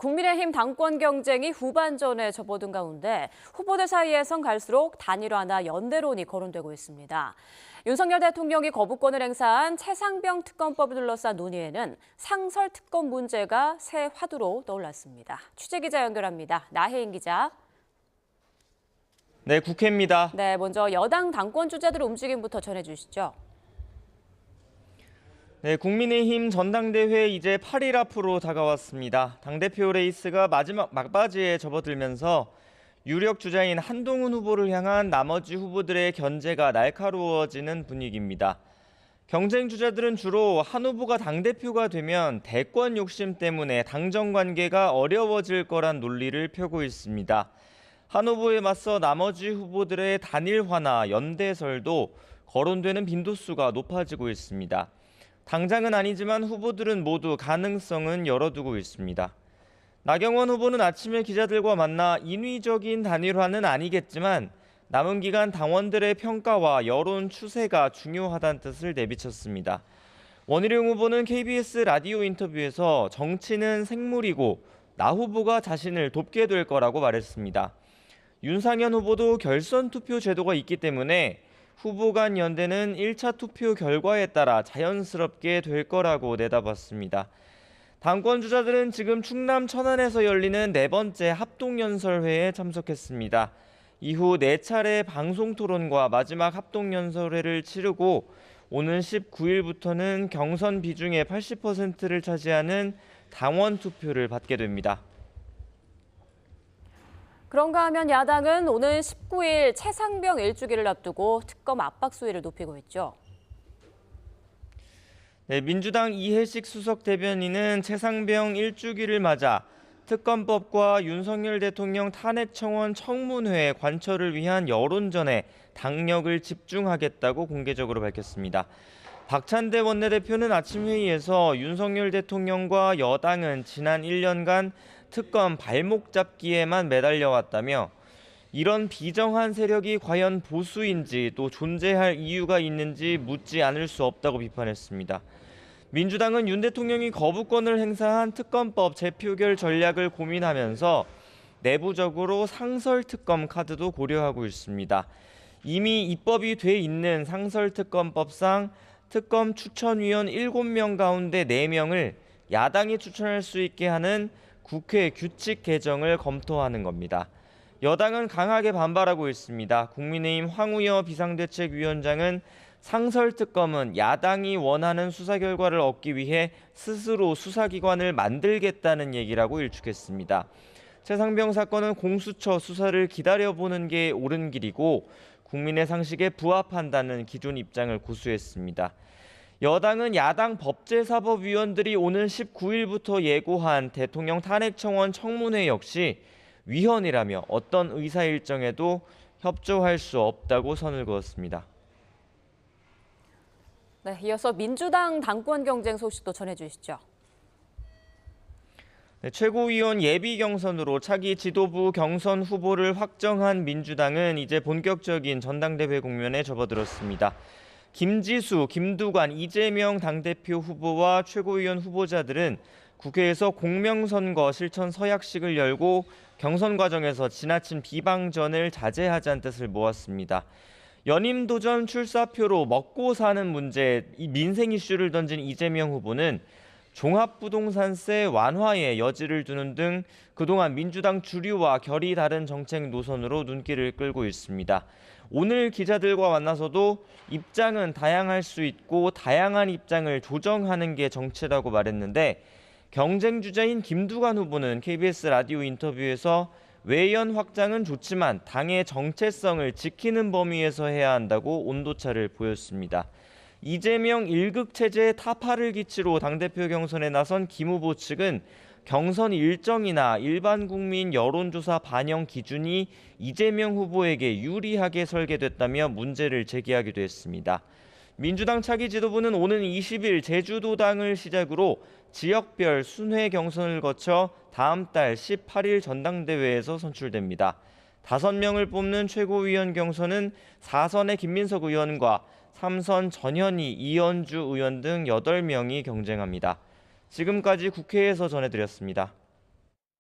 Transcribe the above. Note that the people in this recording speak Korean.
국민의힘 당권 경쟁이 후반전에 접어든 가운데 후보들 사이에선 갈수록 단일화나 연대론이 거론되고 있습니다. 윤석열 대통령이 거부권을 행사한 최상병 특검법을 둘러싼 논의에는 상설 특검 문제가 새 화두로 떠올랐습니다. 취재기자 연결합니다. 나혜인 기자. 네, 국회입니다. 네, 먼저 여당 당권 주자들의 움직임부터 전해주시죠. 네, 국민의힘 전당대회 이제 8일 앞으로 다가왔습니다. 당대표 레이스가 마지막 막바지에 접어들면서 유력 주자인 한동훈 후보를 향한 나머지 후보들의 견제가 날카로워지는 분위기입니다. 경쟁 주자들은 주로 한 후보가 당대표가 되면 대권 욕심 때문에 당정 관계가 어려워질 거란 논리를 펴고 있습니다. 한 후보에 맞서 나머지 후보들의 단일화나 연대설도 거론되는 빈도수가 높아지고 있습니다. 당장은 아니지만 후보들은 모두 가능성은 열어두고 있습니다. 나경원 후보는 아침에 기자들과 만나 인위적인 단일화는 아니겠지만 남은 기간 당원들의 평가와 여론 추세가 중요하다는 뜻을 내비쳤습니다. 원희룡 후보는 KBS 라디오 인터뷰에서 정치는 생물이고 나 후보가 자신을 돕게 될 거라고 말했습니다. 윤상현 후보도 결선 투표 제도가 있기 때문에 후보 간 연대는 1차 투표 결과에 따라 자연스럽게 될 거라고 내다봤습니다. 당권 주자들은 지금 충남 천안에서 열리는 네 번째 합동연설회에 참석했습니다. 이후 4차례 방송 토론과 마지막 합동연설회를 치르고 오는 19일부터는 경선 비중의 80%를 차지하는 당원 투표를 받게 됩니다. 그런가 하면 야당은 오는 19일 최상병 일주기를 앞두고 특검 압박 수위를 높이고 있죠. 네, 민주당 이해식 수석 대변인은 최상병 일주기를 맞아 특검법과 윤석열 대통령 탄핵 청원 청문회 관철을 위한 여론전에 당력을 집중하겠다고 공개적으로 밝혔습니다. 박찬대 원내대표는 아침 회의에서 윤석열 대통령과 여당은 지난 1년간 특검 발목 잡기에만 매달려 왔다며 이런 비정한 세력이 과연 보수인지 또 존재할 이유가 있는지 묻지 않을 수 없다고 비판했습니다. 민주당은 윤 대통령이 거부권을 행사한 특검법 재표결 전략을 고민하면서 내부적으로 상설 특검 카드도 고려하고 있습니다. 이미 입법이 돼 있는 상설 특검법상 특검 추천위원 7명 가운데 4명을 야당이 추천할 수 있게 하는 국회 규칙 개정을 검토하는 겁니다. 여당은 강하게 반발하고 있습니다. 국민의힘 황우여 비상대책위원장은 상설특검은 야당이 원하는 수사 결과를 얻기 위해 스스로 수사기관을 만들겠다는 얘기라고 일축했습니다. 최상병 사건은 공수처 수사를 기다려보는 게 옳은 길이고 국민의 상식에 부합한다는 기존 입장을 고수했습니다. 여당은 야당 법제사법위원들이 오는 19일부터 예고한 대통령 탄핵 청원 청문회 역시 위헌이라며 어떤 의사 일정에도 협조할 수 없다고 선을 그었습니다. 네, 이어서 민주당 당권 경쟁 소식도 전해주시죠. 네, 최고위원 예비 경선으로 차기 지도부 경선 후보를 확정한 민주당은 이제 본격적인 전당대회 국면에 접어들었습니다. 김지수, 김두관, 이재명 당대표 후보와 최고위원 후보자들은 국회에서 공명선거 실천 서약식을 열고 경선 과정에서 지나친 비방전을 자제하자는 뜻을 모았습니다. 연임 도전 출사표로 먹고 사는 문제, 이 민생 이슈를 던진 이재명 후보는 종합부동산세 완화에 여지를 두는 등 그동안 민주당 주류와 결이 다른 정책 노선으로 눈길을 끌고 있습니다. 오늘 기자들과 만나서도 입장은 다양할 수 있고 다양한 입장을 조정하는 게 정치라고 말했는데 경쟁 주자인 김두관 후보는 KBS 라디오 인터뷰에서 외연 확장은 좋지만 당의 정체성을 지키는 범위에서 해야 한다고 온도차를 보였습니다. 이재명 1극 체제의 타파를 기치로 당대표 경선에 나선 김 후보 측은 경선 일정이나 일반 국민 여론조사 반영 기준이 이재명 후보에게 유리하게 설계됐다며 문제를 제기하기도 했습니다. 민주당 차기 지도부는 오는 20일 제주도당을 시작으로 지역별 순회 경선을 거쳐 다음 달 18일 전당대회에서 선출됩니다. 5명을 뽑는 최고위원 경선은 4선의 김민석 의원과 3선 전현희, 이현주 의원 등 8명이 경쟁합니다. 지금까지 국회에서 전해드렸습니다.